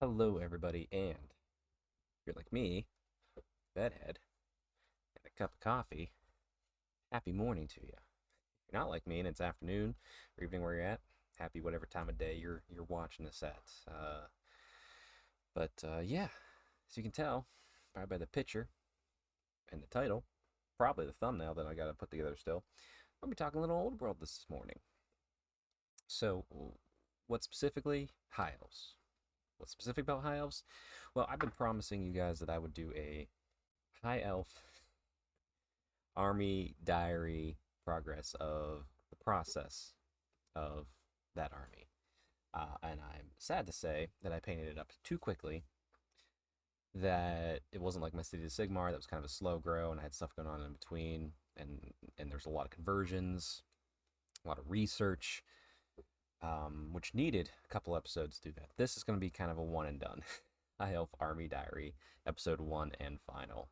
Hello, everybody, and if you're like me, bedhead, and a cup of coffee, happy morning to you. If you're not like me and it's afternoon or evening where you're at, happy whatever time of day you're watching this at. But yeah, as you can tell, probably by the picture and the title, probably the thumbnail that I got to put together still, we'll be talking a little old world this morning. So, what specifically? High elves. What's specific about high elves? Well, I've been promising you guys that I would do a high elf army diary progress of the process of that army. And I'm sad to say that I painted it up too quickly, that it wasn't like my City of Sigmar, that was kind of a slow grow, and I had stuff going on in between, and there's a lot of conversions, a lot of research, which needed a couple episodes to do that. This is going to be kind of a one and done. High Elf Army Diary, episode 1 and final.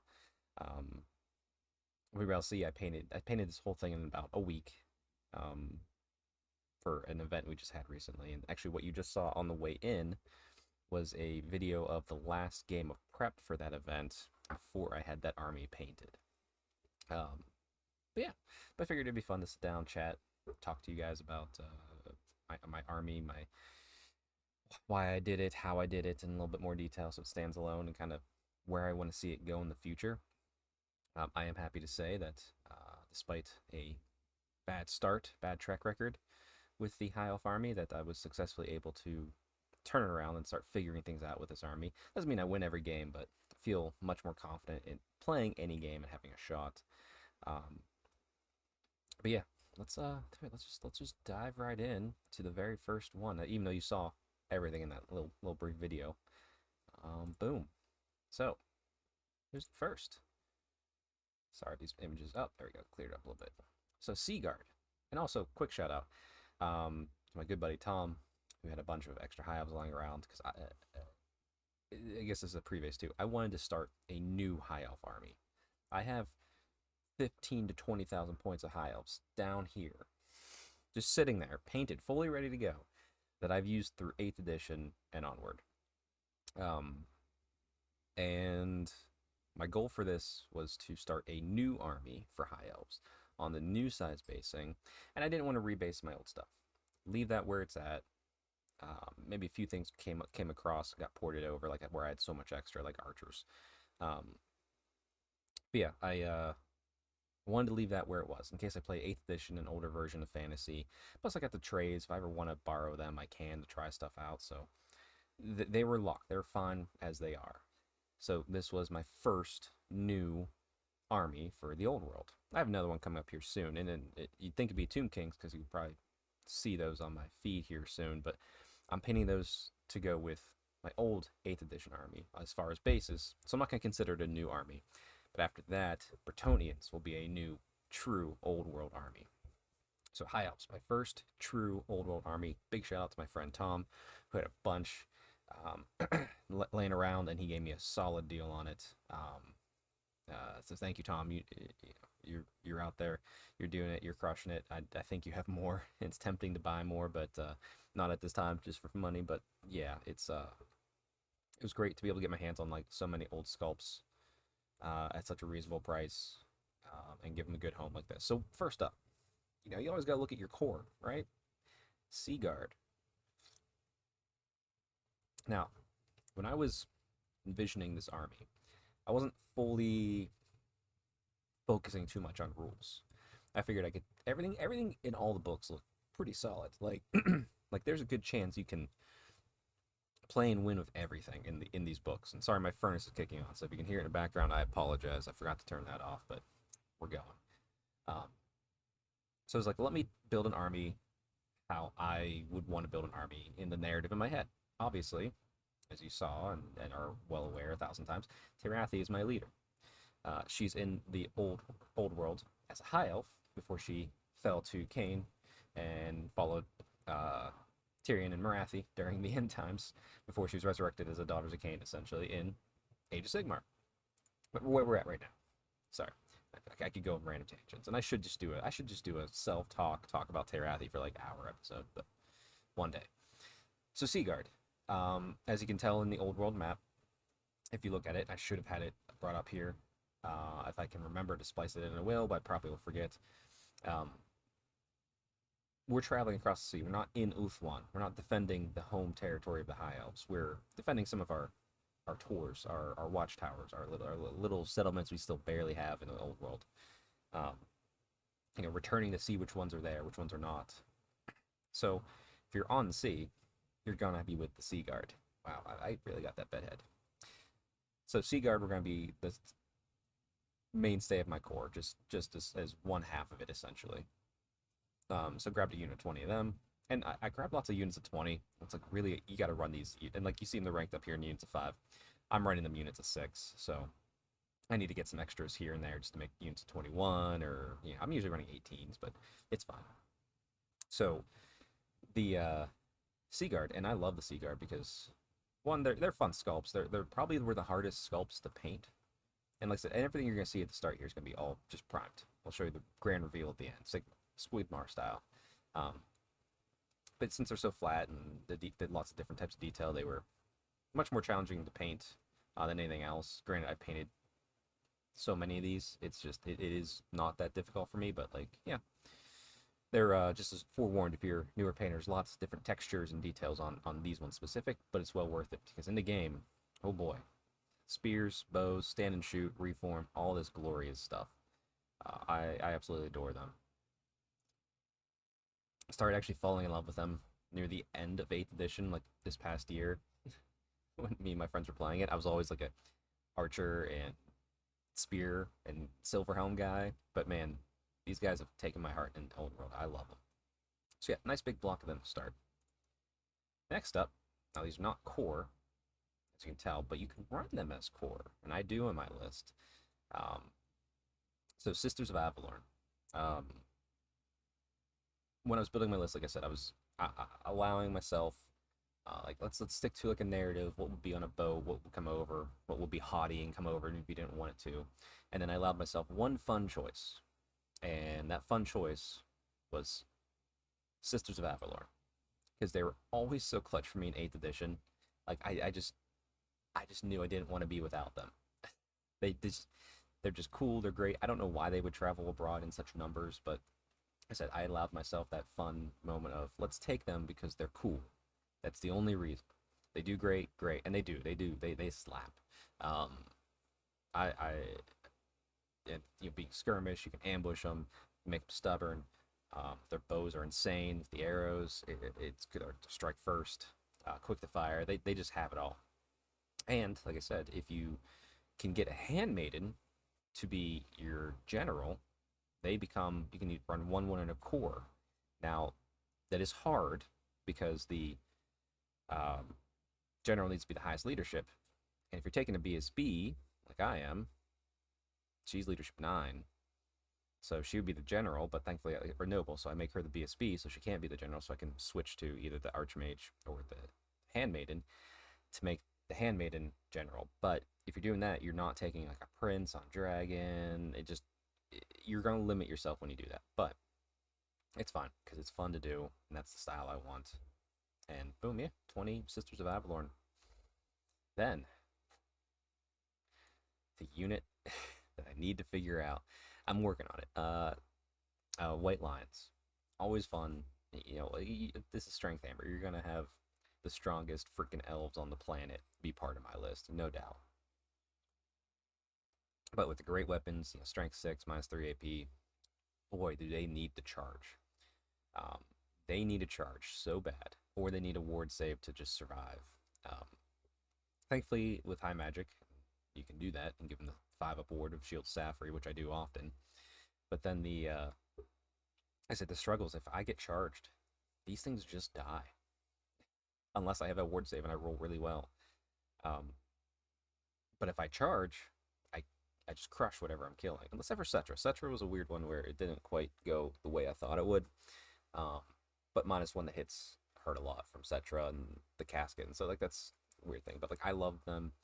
We will see. I painted this whole thing in about a week, um, for an event we just had recently. And actually, what you just saw on the way in was a video of the last game of prep for that event before I had that army painted. Um, but yeah, but I figured it'd be fun to sit down, chat, talk to you guys about my army, my why I did it, how I did it, in a little bit more detail, so it stands alone and kind of where I want to see it go in the future. I am happy to say that despite a bad start, bad track record with the High Elf army, that I was successfully able to turn it around and start figuring things out with this army. Doesn't mean I win every game, but I feel much more confident in playing any game and having a shot. Um, but yeah, let's just dive right in to the very first one. Even though you saw everything in that little brief video, boom. So here's the first. Sorry, these images. Oh, there we go. Cleared up a little bit. So Seagard, and also quick shout out to my good buddy Tom, who had a bunch of extra high elves lying around because I guess this is a previous too. I wanted to start a new high elf army. I have 15 to 20,000 points of high elves down here, just sitting there, painted, fully ready to go, that I've used through 8th edition and onward. Um, and my goal for this was to start a new army for high elves on the new size basing, and I didn't want to rebase my old stuff. Leave that where it's at. Maybe a few things came across, got ported over, like where I had so much extra, like archers. Um, but yeah, I wanted to leave that where it was in case I play 8th edition, an older version of fantasy. Plus, I got the trades. If I ever want to borrow them, I can to try stuff out. So they were locked. They're fine as they are. So this was my first new army for the old world. I have another one coming up here soon, and then you'd think it'd be Tomb Kings because you could probably see those on my feed here soon. But I'm painting those to go with my old 8th edition army as far as bases. So I'm not going to consider it a new army. But after that, Bretonnians will be a new, true old world army. So High Elves, my first true old world army. Big shout out to my friend Tom, who had a bunch laying around, and he gave me a solid deal on it. So thank you, Tom. You're out there, you're doing it, you're crushing it. I think you have more. It's tempting to buy more, but not at this time, just for money. But yeah, it was great to be able to get my hands on like so many old sculpts at such a reasonable price, and give them a good home like this. So first up, you always got to look at your core, right? Seagard. Now, when I was envisioning this army, I wasn't fully focusing too much on rules. I figured I could everything in all the books look pretty solid. Like like there's a good chance you can play and win with everything in these books. And sorry, my furnace is kicking on, so if you can hear it in the background, I apologize. I forgot to turn that off, but we're going. Um, so I was like, let me build an army how I would want to build an army in the narrative in my head. Obviously, as you saw and are well aware 1,000 times, Tirathi is my leader. She's in the old world as a high elf before she fell to Cain and followed Tyrion and Marathi during the end times before she was resurrected as the daughters of Cain, essentially in Age of Sigmar. But where we're at right now. Sorry, I could go on random tangents, and I should just do a self talk about Terathi for like hour episode, but one day. So Seagard, As you can tell in the old world map, if you look at it, I should have had it brought up here. If I can remember to splice it in, I will, but I probably will forget. Um, we're traveling across the sea. We're not in Uthwan. We're not defending the home territory of the High Elves. We're defending some of our tors, our watchtowers, our little settlements we still barely have in the old world. Um, returning to see which ones are there, which ones are not. So, if you're on the sea, you're gonna be with the Seagard. Wow, I really got that bedhead. So Seagard, we're gonna be the mainstay of my core, just as one half of it essentially. So grabbed a unit 20 of them, and I grabbed lots of units of 20. It's like really you got to run these, and like you see them ranked up here in units of 5. I'm running them units of 6, so I need to get some extras here and there just to make units of 21, or I'm usually running 18s, but it's fine. So the Seagard, and I love the Seagard because one, they're fun sculpts. They're probably were the hardest sculpts to paint. And like I said, everything you're gonna see at the start here is gonna be all just primed. I'll show you the grand reveal at the end, Sigmar style. Um, but since they're so flat and they did lots of different types of detail, they were much more challenging to paint than anything else. Granted, I've painted so many of these, it's just it is not that difficult for me. But like, yeah, they're just as forewarned if you're newer painters. Lots of different textures and details on these ones specific, but it's well worth it because in the game, oh boy, spears, bows, stand and shoot, reform, all this glorious stuff. I absolutely adore them. Started actually falling in love with them near the end of 8th edition, like this past year. When me and my friends were playing it, I was always like a archer and spear and silver helm guy. But man, these guys have taken my heart in the old world. I love them. So yeah, nice big block of them to start. Next up, now these are not core, as you can tell, but you can run them as core, and I do on my list. Um, so Sisters of Avalon. Um, when I was building my list, like I said, I was allowing myself like let's stick to like a narrative. What would be on a boat? What would come over? What would be haughty and come over? And if you didn't want it to, and then I allowed myself one fun choice, and that fun choice was Sisters of Avalon because they were always so clutch for me in 8th edition. Like I just knew I didn't want to be without them. They're just cool. They're great. I don't know why they would travel abroad in such numbers, but I said I allowed myself that fun moment of let's take them because they're cool. That's the only reason. They do great, great, and they slap. Um, I being skirmish, you can ambush them, make them stubborn. Their bows are insane. The arrows, it's good to strike first, quick to fire. They just have it all. And like I said, if you can get a handmaiden to be your general, you can run 1/1 in a core. Now, that is hard because the um, general needs to be the highest leadership. And if you're taking a BSB, like I am, she's leadership 9. So she would be the general, but thankfully, or noble, so I make her the BSB, so she can't be the general, so I can switch to either the Archmage or the Handmaiden to make the Handmaiden general. But if you're doing that, you're not taking like a prince on dragon. You're going to limit yourself when you do that. But it's fine because it's fun to do, and that's the style I want. And boom, yeah, 20 Sisters of Avalon. Then the unit that I need to figure out. I'm working on it. White Lions, always fun. This is Strength Hammer. You're gonna have the strongest freaking elves on the planet be part of my list, no doubt. But with the great weapons, Strength 6, -3 AP, boy, do they need to charge. Um, they need to charge so bad, or they need a ward save to just survive. Um, Thankfully, with high magic, you can do that and give them the 5-up ward of Shield Safri, which I do often. But then I said the struggles, if I get charged, these things just die. Unless I have a ward save and I roll really well. But if I charge, I just crush whatever I'm killing. Unless ever Cetra. Cetra was a weird one where it didn't quite go the way I thought it would. But -1 that hits hurt a lot from Cetra and the casket. And so like that's a weird thing. But like I love them.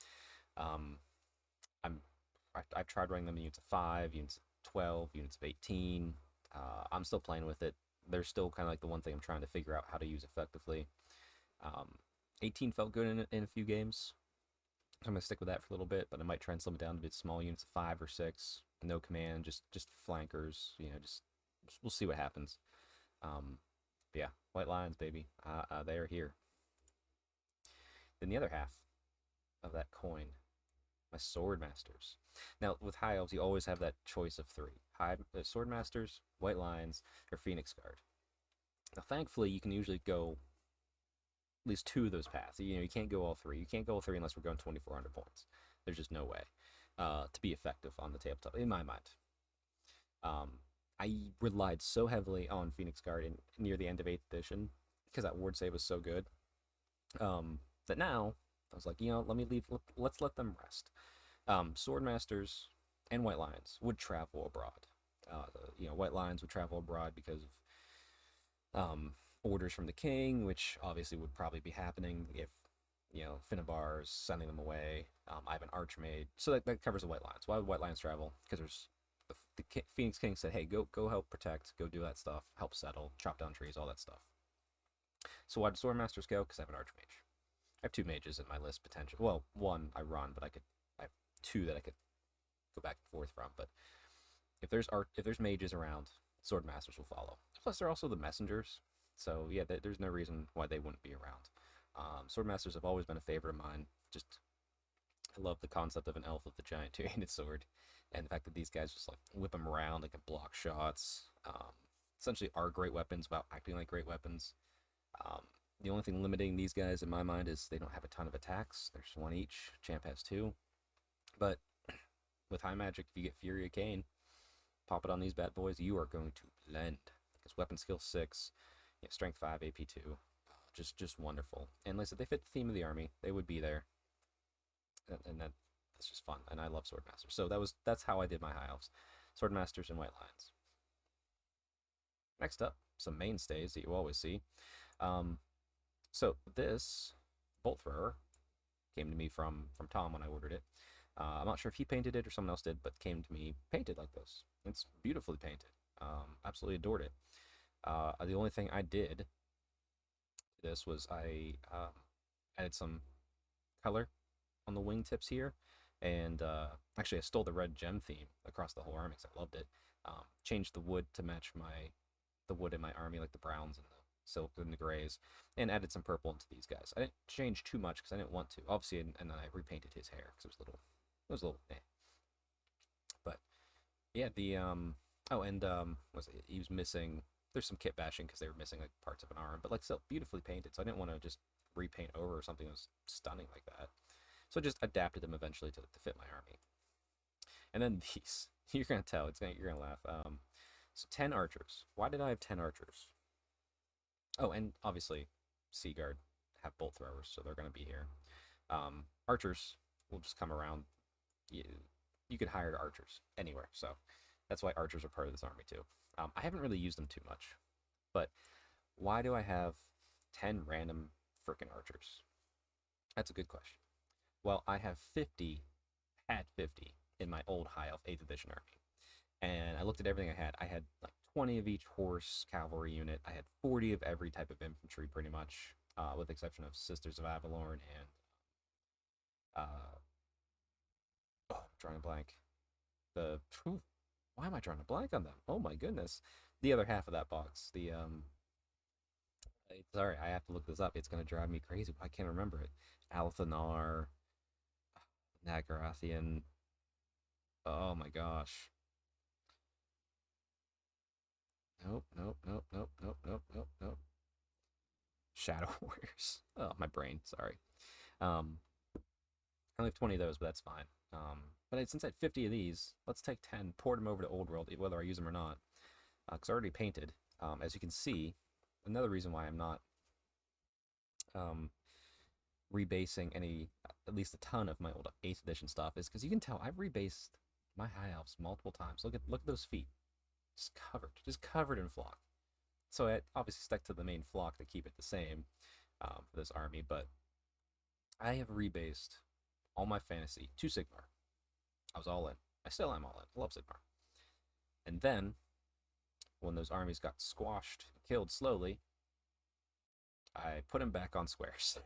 I've tried running them in units of 5, units of 12, units of 18. I'm still playing with it. They're still kind of like the one thing I'm trying to figure out how to use effectively. 18 felt good in a few games. So I'm gonna stick with that for a little bit, but I might try and slim it down to bit small units of 5 or 6, no command, just flankers. Just we'll see what happens. But yeah, white lions, baby, they are here. Then the other half of that coin, my sword masters. Now with high elves, you always have that choice of 3: sword masters, white lions, or phoenix guard. Now thankfully, you can usually go at least 2 of those paths. You can't go all 3. You can't go all 3 unless we're going 2,400 points. There's just no way to be effective on the tabletop, in my mind. I relied so heavily on Phoenix Guard near the end of 8th edition because that ward save was so good that now I was like, let me leave. Let's let them rest. Swordmasters and White Lions would travel abroad. White Lions would travel abroad because of orders from the king, which obviously would probably be happening if Finnabar's sending them away. I have an Archmage, so that covers the White Lions. Why would White Lions travel? Because there's the Phoenix King said, hey, go help protect, go do that stuff, help settle, chop down trees, all that stuff. So why do Swordmasters go? Because I have an Archmage. I have 2 mages in my list potential. Well, 1 I run, but I have 2 that I could go back and forth from. But if there's mages around, Swordmasters will follow. Plus, they're also the messengers, so yeah, there's no reason why they wouldn't be around. Swordmasters have always been a favorite of mine. I love the concept of an elf with a giant 2-handed sword, and the fact that these guys just like whip them around, they can block shots. Essentially, are great weapons without acting like great weapons. The only thing limiting these guys in my mind is they don't have a ton of attacks. There's 1 each. Champ has 2, but with high magic, if you get Fury of Cain, pop it on these bad boys, you are going to blend. Because weapon skill 6, strength 5, AP 2, just wonderful. And like I said, they fit the theme of the army. They would be there, and that's just fun. And I love Swordmasters. So that's how I did my high elves: Swordmasters and White Lions. Next up, some mainstays that you always see. So this Bol Thrower came to me from Tom when I ordered it. I'm not sure if he painted it or someone else did, but came to me painted like this. It's beautifully painted. Absolutely adored it. The only thing I did to this was I added some color on the wingtips here, and actually I stole the red gem theme across the whole army because I loved it. Changed the wood to match the wood in my army, like the browns and the silk and the grays, and added some purple into these guys. I didn't change too much because I didn't want to, obviously, and then I repainted his hair because it was a little But yeah, he was missing. There's some kit bashing because they were missing like parts of an arm, but like still beautifully painted. So I didn't want to just repaint over something that was stunning like that. So I just adapted them eventually to fit my army. And then these, you're gonna tell, you're gonna laugh. So 10 archers. Why did I have 10 archers? Oh, and obviously, Seagard have Bol Throwers, so they're gonna be here. Archers will just come around. You could hire archers anywhere, so that's why archers are part of this army too. I haven't really used them too much, but why do I have 10 random frickin' archers? That's a good question. Well, I had 50 in my old High Elf 8th edition army. And I looked at everything I had. I had like 20 of each horse cavalry unit. I had 40 of every type of infantry pretty much, with the exception of Sisters of Avalon and I'm drawing a blank. Why am I drawing a blank on them? Oh my goodness. The other half of that box. Sorry, I have to look this up. It's gonna drive me crazy. I can't remember it. Althanar, Nagarathian. Oh my gosh. Nope. Shadow Warriors. Oh, my brain. Sorry. I only have 20 of those, but that's fine. But since I had 50 of these, let's take 10, port them over to Old World, whether I use them or not. Because I already painted. As you can see, another reason why I'm not rebasing at least a ton of my old 8th edition stuff is because you can tell I've rebased my High Elves multiple times. Look at those feet. Just covered in flock. So I obviously stuck to the main flock to keep it the same for this army, but I have rebased all my fantasy to Sigmar. I was all in. I still am all in. I love Sigmar. And then, when those armies got squashed, killed slowly, I put him back on squares.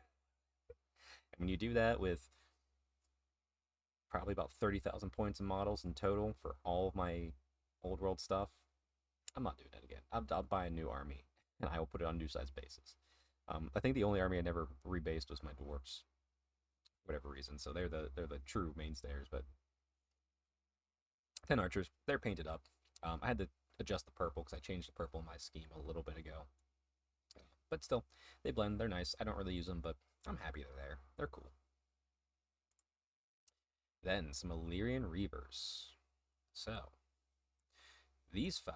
When you do that with probably about 30,000 points in models in total for all of my old world stuff, I'm not doing that again. I'll buy a new army and I will put it on new size bases. I think the only army I never rebased was my dwarfs, for whatever reason. So they're the true mainstays. But 10 archers, they're painted up. I had to adjust the purple because I changed the purple in my scheme a little bit ago. But still, they blend. They're nice. I don't really use them, but I'm happy they're there. They're cool. Then some Illyrian Reavers. So these 5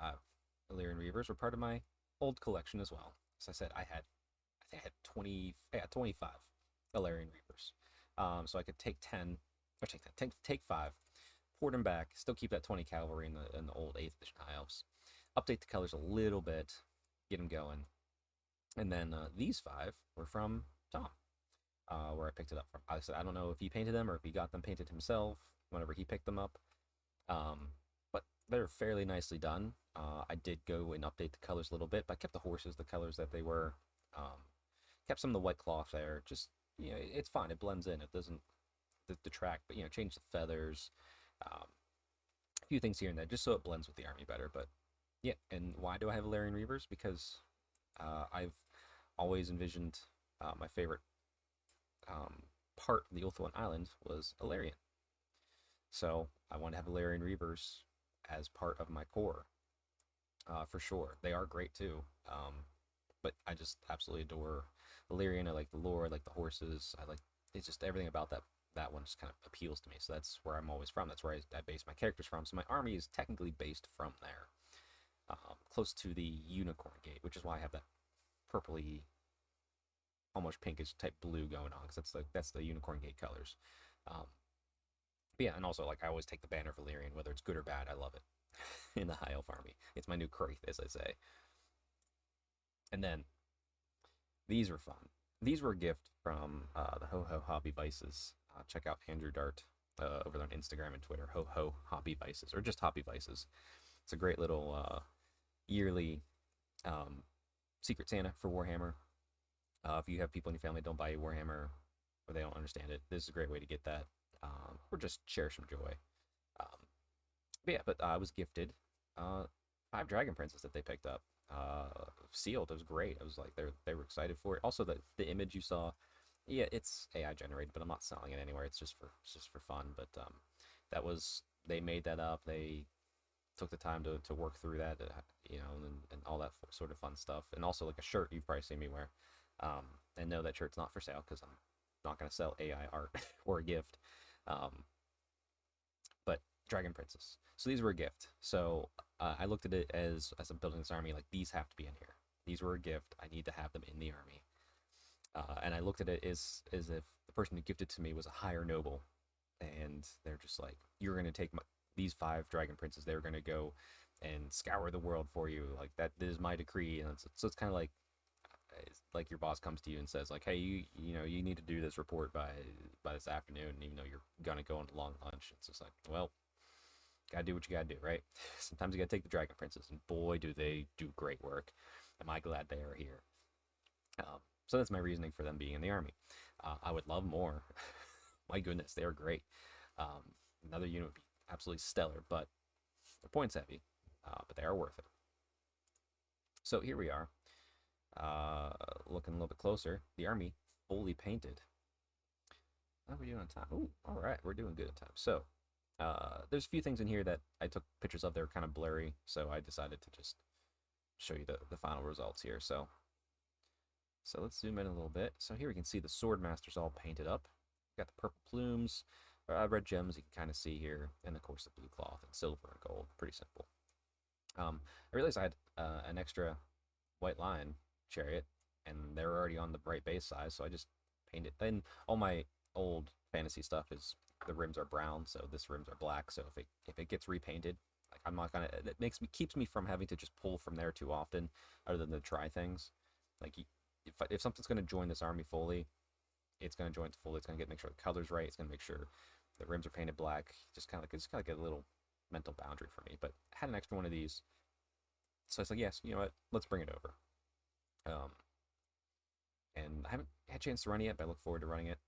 Illyrian Reavers were part of my old collection as well. As I said, I think I had 20, yeah, 25 Illyrian Reavers. So I could take 10, or take 5, port them back, still keep that 20 cavalry in the old 8th edition High Elves, update the colors a little bit, get them going, and then these 5 were from Tom, where I picked it up from. I said I don't know if he painted them or if he got them painted himself whenever he picked them up, but they're fairly nicely done. I did go and update the colors a little bit, but I kept the horses the colors that they were. Kept some of the white cloth there. Just, it's fine. It blends in. It doesn't detract, but change the feathers, a few things here and there, just so it blends with the army better. But yeah, and why do I have Illyrian Reavers? Because I've always envisioned my favorite part of the Ulthuan Island was Illyrian. So I want to have Illyrian Reavers as part of my core, for sure. They are great too, but I just absolutely adore Illyrian. I like the lore, I like the horses, it's just everything about that one just kind of appeals to me. So that's where I'm always from. That's where I base my characters from. So my army is technically based from there, close to the Unicorn Gate, which is why I have that purpley, almost pinkish type blue going on, because that's the Unicorn Gate colors. But yeah, and also I always take the banner of Illyrian, whether it's good or bad. I love it in the High Elf army. It's my new Kraith, as I say. And then these were fun. These were a gift from the Ho Ho Hobby Vices. Check out Andrew Dart over on Instagram and Twitter. Ho Ho Hobby Vices, or just Hobby Vices. It's a great little yearly Secret Santa for Warhammer. If you have people in your family that don't buy you Warhammer or they don't understand it, this is a great way to get that, or just share some joy. But I was gifted 5 Dragon Princes that they picked up. Sealed. It was great. I was like, they were excited for it. Also, the image you saw, yeah, it's AI generated, but I'm not selling it anywhere. It's just for fun. But they made that up. They took the time to work through that, and all that sort of fun stuff. And also like a shirt you've probably seen me wear. And no, that shirt's not for sale because I'm not going to sell AI art or a gift. But Dragon Princess. So these were a gift. So I looked at it as I'm building this army, like these have to be in here. These were a gift. I need to have them in the army. And I looked at it as if the person who gifted to me was a higher noble, and they're just like, you're going to take these 5 Dragon Princes. They're going to go and scour the world for you. Like that is my decree. And so it's kind of like your boss comes to you and says like, hey, you need to do this report by this afternoon, even though you're gonna go on a long lunch. It's just like, well, gotta do what you gotta do, right? Sometimes you gotta take the Dragon Princes, and boy, do they do great work. Am I glad they are here? So that's my reasoning for them being in the army. I would love more. My goodness, they are great. Another unit would be absolutely stellar, but they're points heavy, but they are worth it. So here we are. Looking a little bit closer, the army fully painted. How are we doing on time? Ooh, all right, we're doing good on time. So, there's a few things in here that I took pictures of. They're kind of blurry, so I decided to just show you the final results here. So let's zoom in a little bit. So here we can see the Swordmaster's all painted up. Got the purple plumes, red gems you can kind of see here, and of course the blue cloth and silver and gold. Pretty simple. I realized I had an extra white line chariot, and they're already on the bright base size, so I just painted. Then all my old fantasy stuff is the rims are brown, so this rims are black. So if it gets repainted, like I'm not gonna. It keeps me from having to just pull from there too often, other than to try things. Like if something's gonna join this army fully, it's gonna join it fully. It's gonna make sure the color's right. It's gonna make sure the rims are painted black. Just kind of like a little mental boundary for me. But I had an extra one of these, so I was like, yes, you know what? Let's bring it over. And I haven't had a chance to run it yet, but I look forward to running it.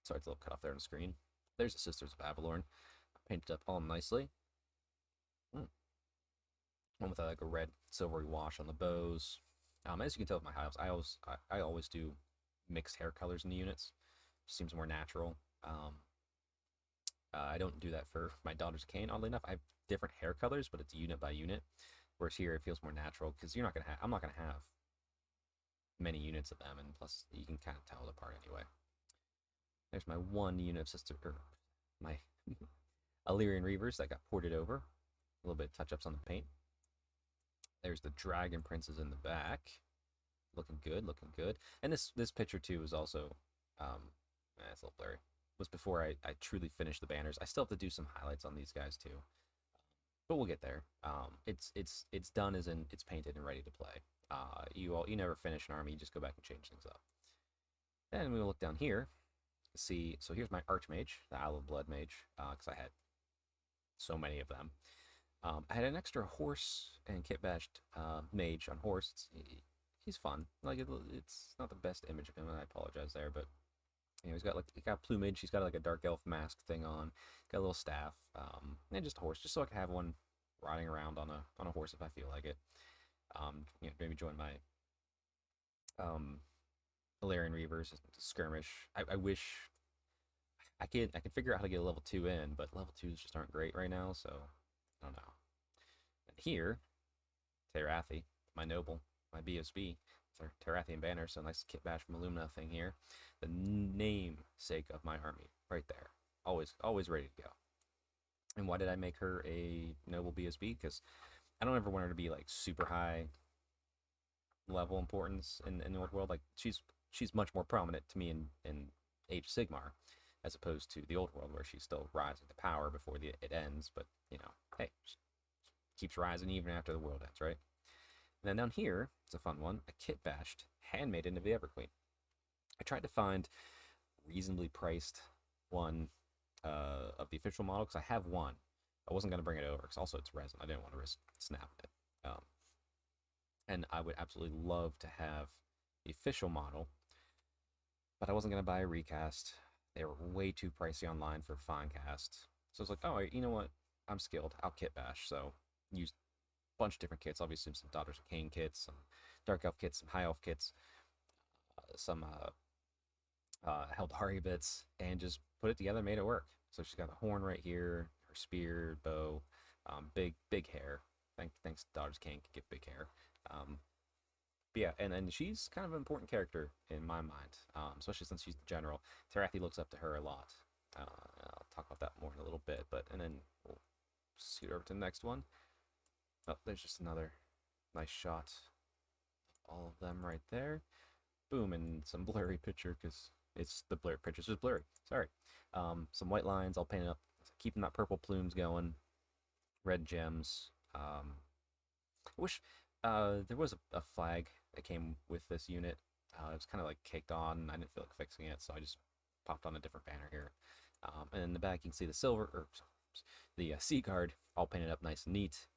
Sorry, it's a little cut off there on the screen. There's the Sisters of Avalon, painted up all nicely. Mm. One with like a red silvery wash on the bows. As you can tell with my high elves, I always do mixed hair colors in the units. Just seems more natural. I don't do that for my Daughters of Cain. Oddly enough, I have different hair colors, but it's unit by unit. Whereas here, it feels more natural because you're not gonna have. I'm not gonna have many units of them, and plus you can kind of tell it apart anyway. There's my one unit of my Lan Reavers that got ported over. A little bit of touch-ups on the paint. There's the Dragon Princes in the back. Looking good, looking good. And this picture too is also, it's a little blurry. Was before I truly finished the banners. I still have to do some highlights on these guys too, but we'll get there. It's done as in it's painted and ready to play. You never finish an army. You just go back and change things up. Then we will look down here. See, so here's my Archmage, the Isle of Blood Mage, because I had so many of them. I had an extra horse and kit bashed mage on horse. He's fun. Like it's not the best image of him, and I apologize there, but you know, he's got plumage. He's got like a dark elf mask thing on. Got a little staff, and just a horse, just so I can have one riding around on a horse if I feel like it. You know, maybe join my Lan Reavers skirmish. I wish I can figure out how to get a level 2 in, but level 2s just aren't great right now, so I don't know. And here, Terathi, my noble, my BSB, Terathian banner, so nice kit bash from Illumina thing here. The namesake of my army, right there. Always ready to go. And why did I make her a noble BSB? Because I don't ever want her to be like super high level importance in the old world. Like she's much more prominent to me in Age of Sigmar, as opposed to the old world where she's still rising to power before it ends. But you know, hey, she keeps rising even after the world ends, right? And then down here, it's a fun one, a kit bashed handmaiden of the Everqueen. I tried to find reasonably priced one of the official model because I have one. I wasn't going to bring it over because also it's resin. I didn't want to risk snapping it. And I would absolutely love to have the official model, but I wasn't going to buy a recast. They were way too pricey online for fine cast. So I was like, oh, you know what? I'm skilled. I'll kit bash. So use a bunch of different kits. Obviously, some Daughters of Cain kits, some Dark Elf kits, some High Elf kits, some Heldari bits, and just put it together, made it work. So she's got a horn right here, her spear, bow, big hair. Thanks, Daughters of Cain can get big hair. But yeah, and she's kind of an important character in my mind, especially since she's the general. Terathi looks up to her a lot. I'll talk about that more in a little bit, and then we'll scoot over to the next one. Oh, there's just another nice shot. All of them right there. Boom, and some blurry picture because it's the blurry picture's just blurry. Sorry. Some white lines. I'll paint it up, keeping that purple plumes going. Red gems. I wish there was a flag that came with this unit. It was kind of like caked on, and I didn't feel like fixing it, so I just popped on a different banner here. And in the back, you can see the the Seagard all painted up nice and neat.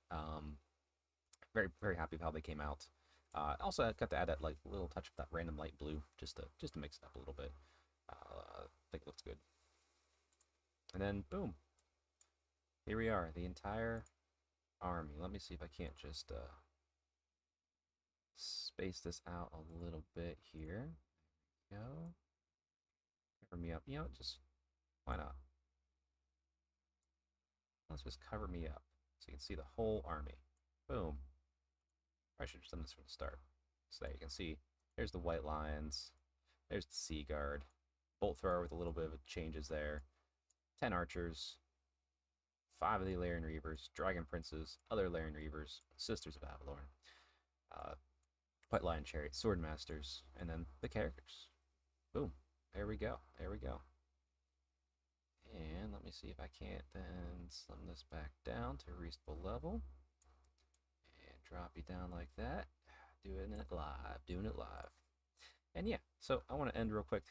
Very, very happy with how they came out. Also, I got to add that like little touch of that random light blue just to mix it up a little bit. I think it looks good. And then boom, here we are, the entire army. Let me see if I can't just space this out a little bit here. There we go. Cover me up. You know, just why not? Let's just cover me up so you can see the whole army. Boom. I should have done this from the start. So there you can see, there's the white lines, there's the Seagard, Bol Thrower with a little bit of changes there, 10 archers, 5 of the Lan Reavers, Dragon Princes, other Lan Reavers, Sisters of Avalon, White Lion Chariot, Sword Masters, and then the characters. Boom. There we go. There we go. And let me see if I can't then slim this back down to a reasonable level. Drop you down like that. Doing it live. And yeah, so I want to end real quick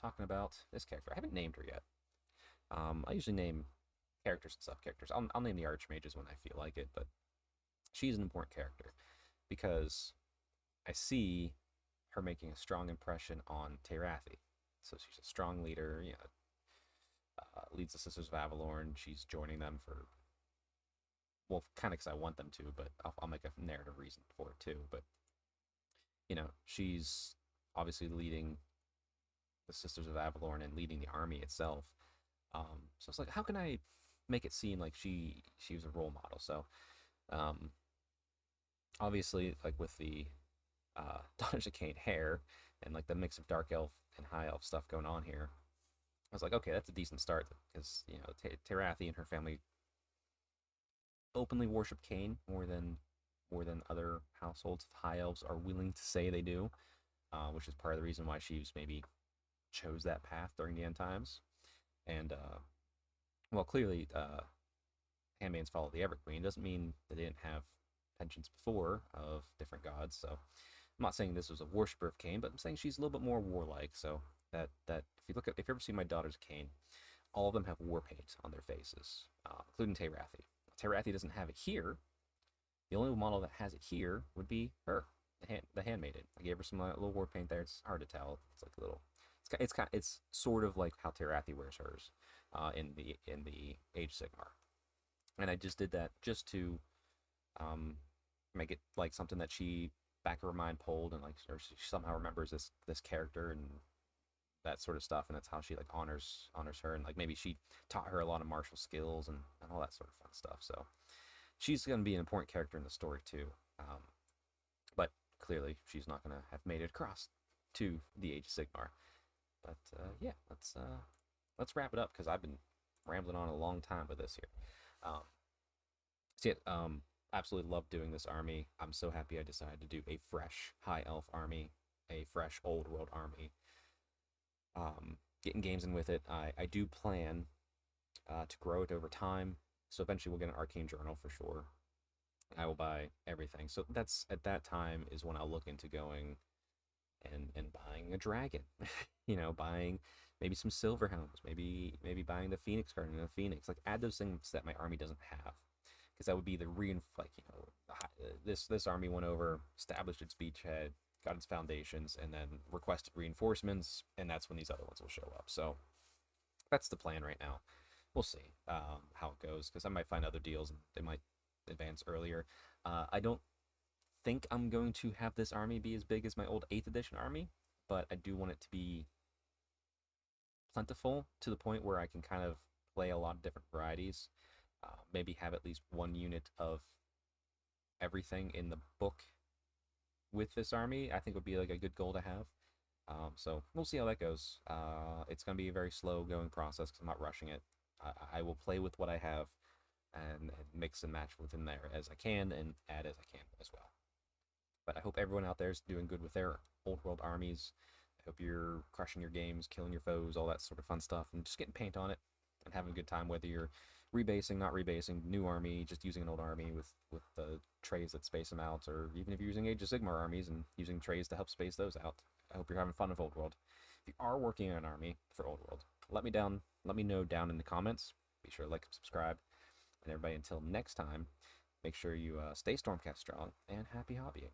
talking about this character. I haven't named her yet. I usually name characters and sub-characters. I'll name the Archmages when I feel like it, but she's an important character because I see her making a strong impression on Terathi. So she's a strong leader. Leads the Sisters of Avalon. She's joining them for, well, kind of because I want them to, but I'll make a narrative reason for it too. But she's obviously leading the Sisters of Avalon and leading the army itself. So it's like, how can I make it seem like she was a role model? So um, obviously, like with the Daughters of Cain hair and like the mix of dark elf and high elf stuff going on here, I was like, okay, that's a decent start because Terathi and her family openly worship Cain more than other households of high elves are willing to say they do, which is part of the reason why she's maybe chose that path during the end times. And well, clearly, handmaids follow the Everqueen doesn't mean that they didn't have penchants before of different gods. So I'm not saying this was a worshiper of Cain, but I'm saying she's a little bit more warlike. So that if you ever see my Daughters of Cain, all of them have war paint on their faces, including Terathi. Terathi doesn't have it here. The only model that has it here would be her, the handmaiden. I gave her some little war paint there. It's hard to tell. It's like a little. It's sort of like how Terathi wears hers, in the Age of Sigmar, and I just did that just to make it like something that she back of her mind pulled, and like, or she somehow remembers this character and that sort of stuff, and that's how she like honors her, and like maybe she taught her a lot of martial skills and all that sort of fun stuff. So she's going to be an important character in the story too, but clearly she's not going to have made it across to the Age of Sigmar. But yeah, let's wrap it up because I've been rambling on a long time with this here. So yeah, absolutely love doing this army. I'm so happy I decided to do a fresh high elf army, a fresh old world army. Getting games in with it. I do plan to grow it over time. So eventually we'll get an arcane journal for sure. I will buy everything. So that's at that time is when I'll look into going and buying a dragon. Buying maybe some silver hounds, maybe buying the Phoenix card and the Phoenix. Like add those things that my army doesn't have, because that would be the this army went over, established its beachhead, got its foundations, and then requested reinforcements, and that's when these other ones will show up. So that's the plan right now. We'll see how it goes, because I might find other deals and they might advance earlier. I don't think I'm going to have this army be as big as my old 8th edition army, but I do want it to be plentiful to the point where I can kind of play a lot of different varieties. Maybe have at least one unit of everything in the book with this army. I think would be like a good goal to have. So we'll see how that goes. It's going to be a very slow going process because I'm not rushing it. I will play with what I have and mix and match within there as I can and add as I can as well. But I hope everyone out there is doing good with their old world armies. I hope you're crushing your games, killing your foes, all that sort of fun stuff, and just getting paint on it and having a good time, whether you're rebasing, not rebasing, new army, just using an old army with the trays that space them out, or even if you're using Age of Sigmar armies and using trays to help space those out. I hope you're having fun with Old World. If you are working on an army for Old World, let me know down in the comments. Be sure to like and subscribe. And everybody, until next time, make sure you stay Stormcast strong and happy hobbying.